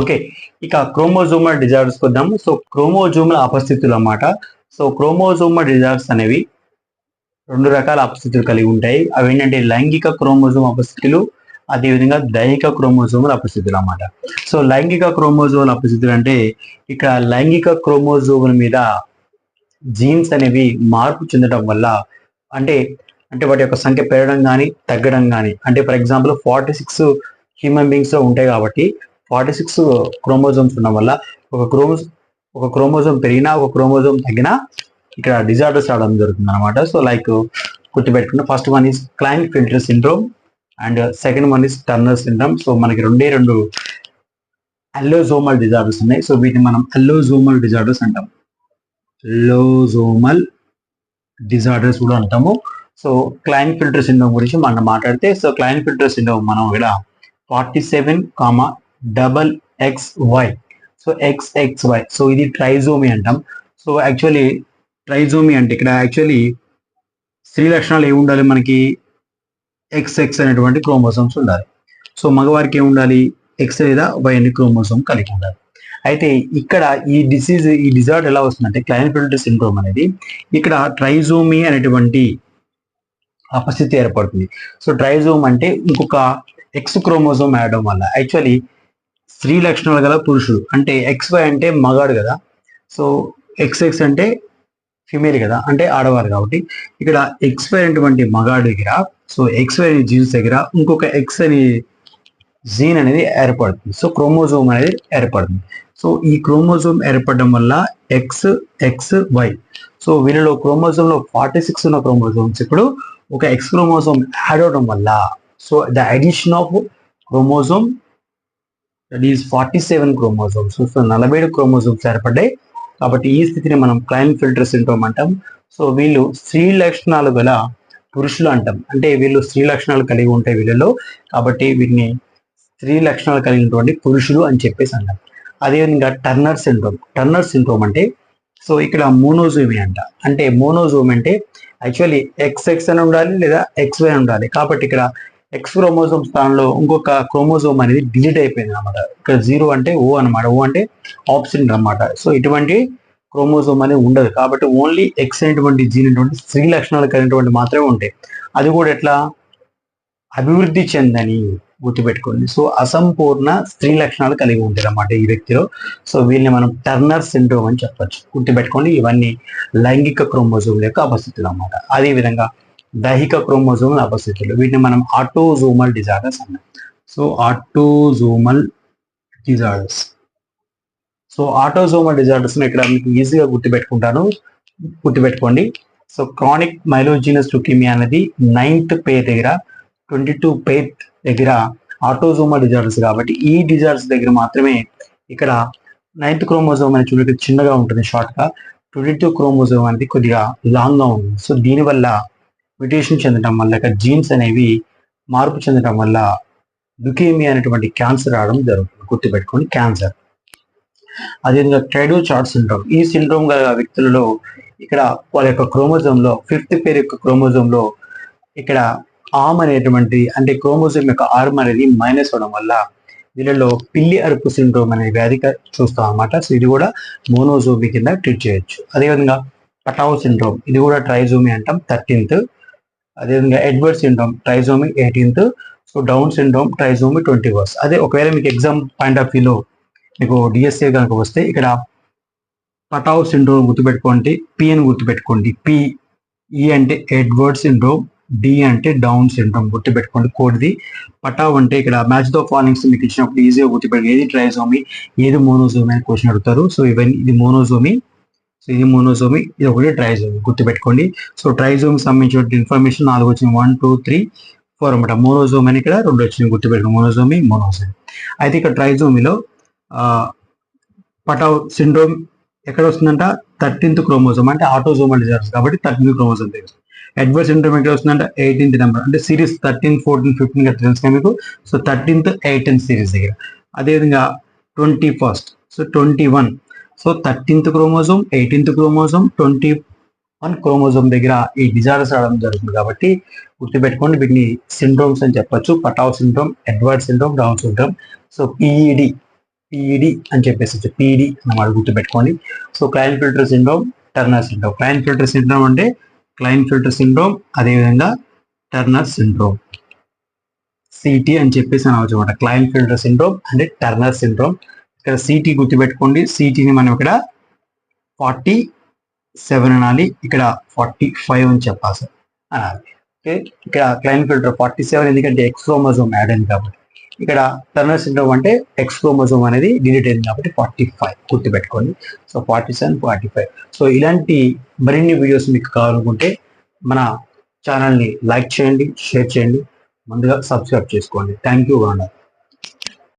Okay, ఇక chromosomal disorders వద్దాము. So chromosomal అపస్థితులు అన్నమాట. సో క్రోమోజోమల్ డిజార్డర్స్ అనేవి రెండు రకాల అపస్థితులు కలిగి ఉంటాయి. అవి ఏంటంటే లైంగిక క్రోమోజోమ్ అపస్థితులు, అదేవిధంగా దైహిక క్రోమోజోమల్ అపస్థితులు అన్నమాట. సో లైంగిక క్రోమోజోమల్ అపస్థితులు అంటే ఇక్కడ లైంగిక క్రోమోజోముల మీద జీన్స్ అనేవి మార్పు చెందడం వల్ల అంటే అంటే వాటి యొక్క సంఖ్య పెరగడం కానీ తగ్గడం కానీ, అంటే ఫర్ ఎగ్జాంపుల్ 46 హ్యూమన్ బీయింగ్స్ లో ఉంటాయి కాబట్టి 46 క్రోమోజోమ్స్ ఉండడం వల్ల ఒక క్రోమోజోమ్ పెరిగినా ఒక క్రోమోజోమ్ తగ్గినా ఇక్కడ డిజార్డర్స్ రావడం జరుగుతుంది అనమాట. సో లైక్ గుర్తుపెట్టుకున్న first one is Klinefelter syndrome and second one is Turner syndrome. So మనకి రెండు అల్లోజోమల్ డిజార్డర్స్ ఉన్నాయి. సో వీటిని మనం అల్లోజోమల్ డిజార్డర్స్ అంటాం. అల్లోజోమల్ డిజార్డర్స్ కూడా అంటాము. సో క్లైన్ ఫిల్టర్ సిండ్రోమ్ గురించి మనం మాట్లాడితే, సో క్లైన్ ఫిల్టర్ సిండ్రోమ్ మనం ఇక్కడ 47,XXY. సో XXY, సో ఇది ట్రైజోమీ అంటాం. సో యాక్చువల్లీ ట్రైజోమీ అంటే ఇక్కడ యాక్చువల్లీ స్త్రీ లక్షణాలు ఏమి ఉండాలి, మనకి XX అనేటువంటి క్రోమోసోమ్స్ ఉండాలి. సో మగవారికి ఏమి ఉండాలి, X లేదా Y అనే క్రోమోసోమ్ కలిగి ఉండాలి. అయితే ఇక్కడ ఈ డిజార్డర్ ఎలా వస్తుందంటే క్లైన్ ఫిల్టర్ సిండ్రోమ్ అనేది ఇక్కడ ట్రైజోమీ అనేటువంటి అపస్థితి ఏర్పడుతుంది. సో ట్రైజోమ్ అంటే ఇంకొక X క్రోమోజోమ్ ఆడడం వల్ల యాక్చువల్లీ స్త్రీ లక్షణాలు గల పురుషుడు అంటే XY అంటే మగాడు కదా, సో XX అంటే ఫిమేల్ కదా, అంటే ఆడవారు కాబట్టి ఇక్కడ XY అనేటువంటి మగాడు దగ్గర, సో XY అనే జీన్స్ దగ్గర ఇంకొక X అనే జీన్ అనేది ఏర్పడుతుంది. సో క్రోమోజోమ్ అనేది ఏర్పడుతుంది. సో ఈ క్రోమోజోమ్ ఏర్పడడం వల్ల XXY, సో వీళ్ళలో క్రోమోజోమ్ లో 46 ఉన్న క్రోమోజోమ్స్ ఇప్పుడు ఒక X క్రోమోజోమ్ యాడ్ అవడం వల్ల, so the addition of chromosome that is 47 chromosomes. So 47 chromosomes ఏర్పడ్డాయి. కాబట్టి ఈ స్థితిని మనం క్లైన్ ఫిల్టర్ సిండ్రోమ్ అంటాం. సో వీళ్ళు స్త్రీ లక్షణాలు గల పురుషులు అంటాం, అంటే వీళ్ళు స్త్రీ లక్షణాలు కలిగి ఉంటాయి వీళ్ళలో, కాబట్టి వీటిని స్త్రీ లక్షణాలు కలిగినటువంటి పురుషులు అని చెప్పేసి అంటాం. అదేవిధంగా టర్నర్ సిండ్రోమ్ అంటే సో ఇక్కడ మోనోజోమీ అంట, అంటే మోనోజోమ్ అంటే యాక్చువల్లీ XX అని ఉండాలి లేదా XY అని ఉండాలి. కాబట్టి ఇక్కడ X క్రోమోజోమ్ స్థానంలో ఇంకొక క్రోమోజోమ్ అనేది డిలీట్ అయిపోయింది అనమాట. ఇక్కడ 0 అంటే O అనమాట, O అంటే ఆప్షన్ అనమాట. సో ఇటువంటి క్రోమోజోమ్ అనేది ఉండదు. కాబట్టి ఓన్లీ X అనేటువంటి జీన్ అనేటువంటి స్త్రీ లక్షణాలు కలిగినటువంటి మాత్రమే ఉంటాయి. అది కూడా ఎట్లా అభివృద్ధి చెందని గుర్తుపెట్టుకోండి. సో అసంపూర్ణ స్త్రీ లక్షణాలు కలిగి ఉంటాయి అన్నమాట ఈ వ్యక్తిలో. సో వీళ్ళని మనం టర్నర్ సిండ్రోమ్ అని చెప్పొచ్చు. గుర్తుపెట్టుకోండి, ఇవన్నీ లైంగిక క్రోమోజోమ్ యొక్క అపస్థితులు అన్నమాట. అదేవిధంగా దైహిక క్రోమోజోమ్ అపస్థితులు, వీటిని మనం ఆటోజోమల్ డిజార్డర్స్ అన్నాం. So autosomal disorders, so autosomal disorders ఇక్కడ మీకు ఈజీగా గుర్తుపెట్టుకోండి. సో క్రానిక్ మైలోజినస్ లుకీమియా అనేది 9th పేర్ దగ్గర 22 పేర్ దగ్గర ఆటోజోమల్ డిజార్డర్స్ కాబట్టి ఈ డిజార్డర్స్ దగ్గర మాత్రమే ఇక్కడ 9th క్రోమోజోమ్ అనేది చూడండి చిన్నగా ఉంటుంది, షార్ట్ గా. 22 క్రోమోజోమ్ అనేది కొద్దిగా లాంగ్ గా ఉంటుంది. సో దీనివల్ల మ్యుటేషన్ చెందడం వల్ల ఇక్కడ జీన్స్ అనేవి మార్పు చెందడం వల్ల లుకేమియా అనేటువంటి క్యాన్సర్ రావడం జరుగుతుంది. గుర్తుపెట్టుకోండి, క్యాన్సర్. అదేవిధంగా ట్రైడో చార్ట్ సిండ్రోమ్, ఈ సిండ్రోమ్ గల వ్యక్తులలో ఇక్కడ వాళ్ళ యొక్క క్రోమోజోమ్ లో 5th పేర్ యొక్క క్రోమోజోమ్ లో ఇక్కడ ఆర్మ్ అనేటువంటి అంటే క్రోమోజోమ్ యొక్క ఆర్మ్ అనేది మైనస్ అవడం వల్ల వీళ్ళలో పిల్లి అరుపు సిండ్రోమ్ అనే వ్యాధిగా చూస్తాం అన్నమాట. సో ఇది కూడా మోనోజోమీ కింద ట్రీట్ చేయొచ్చు. అదేవిధంగా పటావ్ సిండ్రోమ్, ఇది కూడా ట్రైజోమీ అంటాం, 13th. అదేవిధంగా Edward syndrome trisomy 18th. So down syndrome trisomy 21st. అదే ఒకవేళ మీకు ఎగ్జామ్ పాయింట్ ఆఫ్ వ్యూలో మీకు డిఎస్ఏ కనుక వస్తే ఇక్కడ పటావ్ సిండ్రోమ్ గుర్తుపెట్టుకోండి, పి అని గుర్తుపెట్టుకోండి. ఈ అంటే ఎడ్వర్డ్ సిండ్రోమ్, డి అంటే డౌన్ సిండ్రోమ్ గుర్తుపెట్టుకోండి కోడ్ది. పటావ్ అంటే ఇక్కడ మ్యాచ్ ద ఫాలోయింగ్స్ మీకు ఇచ్చినప్పుడు ఈజీగా గుర్తుపెట్టుకోండి, ఏది ట్రైజోమీ ఏది మోనోజోమీ అని క్వశ్చన్ అడుగుతారు. సో ఇవన్నీ ఇది మోనోజోమీ, సో ఇది మోనోజోమీ, ఇది ఒకటి ట్రైజోమీ గుర్తుపెట్టుకోండి. సో ట్రైజోమీ సంబంధించిన ఇన్ఫర్మేషన్ 4 వచ్చింది, 1 2 3 4 అనమాట. మోనోజోమ్ అని ఇక్కడ 2 వచ్చినాయి గుర్తుపెట్టుకోండి, మోనోజోమీ. అయితే ఇక్కడ ట్రైజోమీలో పటావ్ సిండ్రోమ్ ఎక్కడ వస్తుందంట 13th క్రోమోజోమ్, అంటే ఆటోజోమల్ డిజార్డర్స్ కాబట్టి 13th క్రోమోజోమ్ దగ్గర. ఎడ్వర్డ్ సిండ్రోమ్ ఎక్కడ వస్తుందంటే 18th నెంబర్, అంటే సిరీస్ 13 14 15 గా తెలుసు మీకు. సో 13th 18th సిరీస్ దగ్గర. అదేవిధంగా 21st, so 21, so 13th chromosome 18th chromosome 21 chromosome దగ్గర ఈ డిజార్డర్స్ రావడం జరుగుతుంది. కాబట్టి గుర్తుపెట్టుకోండి, వీటిని సిండ్రోమ్స్ అని చెప్పొచ్చు. పటావ్ syndrome, Edward syndrome, down syndrome. So PED PD అని చెప్పేసి పీడి అన్నమాట గుర్తుపెట్టుకోండి. So Klein filter syndrome, Turner syndrome. Klein filter syndrome అంటే క్లైన్ ఫిల్టర్ సిండ్రోమ్, అదేవిధంగా టర్నర్ సిండ్రోమ్, సిటీ అని చెప్పేసి అనవచ్చు అనమాట. క్లైన్ ఫిల్టర్ సిండ్రోమ్ అంటే టర్నర్ సిండ్రోమ్. ఇక్కడ సిటీ గుర్తుపెట్టుకోండి. సిటీని మనం ఇక్కడ 47 అనాలి, ఇక్కడ 45 అని చెప్పాలి అనాలి. ఓకే, ఇక్కడ క్లైన్ ఫిల్టర్ 47 ఎందుకంటే ఎక్స్ క్రోమోజోమ్ యాడ్ అయింది కాబట్టి. ఇక్కడ టర్నర్ సిండ్రోమ్ అంటే ఎక్స్ క్రోమోజోమ్ అనేది డిలీట్ అయింది కాబట్టి 45 గుర్తుపెట్టుకోండి. సో 47, 45. సో ఇలాంటి మరిన్ని వీడియోస్ మీకు కావాలనుకుంటే మన ఛానల్ని లైక్ చేయండి, షేర్ చేయండి, ముందుగా సబ్స్క్రైబ్ చేసుకోండి. Thank you.